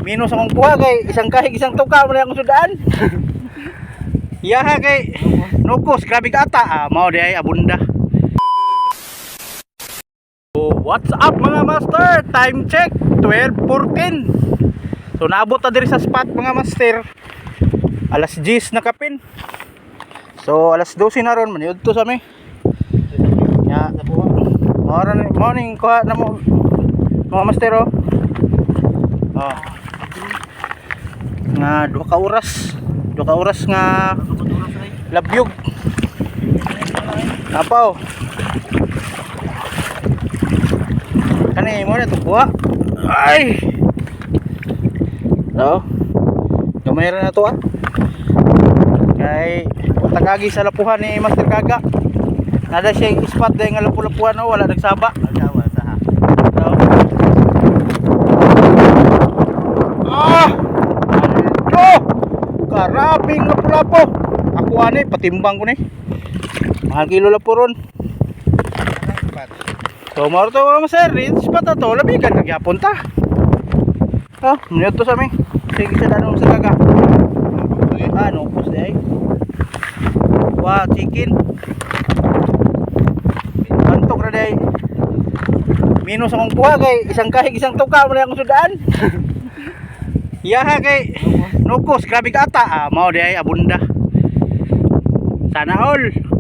Minus akong kuha kay isang kahig isang tuka mo na akong sudaan. Yaha kay nukos grabe ka ata mao di ay abunda. So, what's up mga master? Time check 12:14. So naabot na diri sa spot mga master. Alas 10 na kapin. So alas 12 na ron maniud to sa mi. Ya, morning kuha na mo mga master oh. Oh. Nga 2 ka oras nga labyog. Apaw. Kani mo na to kuha. Ay. So, gamay ra na to Kay tagagi sa lapuhan ni Master Kaga. Nada siya spot dahil nga lapu-lapuhan wala nagsaba. So, aldo! Karabing lapu-lapo. Ako ani patimbang ko ni. Mahal kilo lapu ron. So maro to mga sir, spot na to, labigan nagyapon ta. Minute to sa mi. Sige sa danong sa Kaga. Ano pos di ay. Wah, chicken. Antok ra day. Minus akong kuha kay isang kahig isang tuka mo na akong sudaan. Yaha kay nukos grabe ka ata mao di ay abunda. Sana all.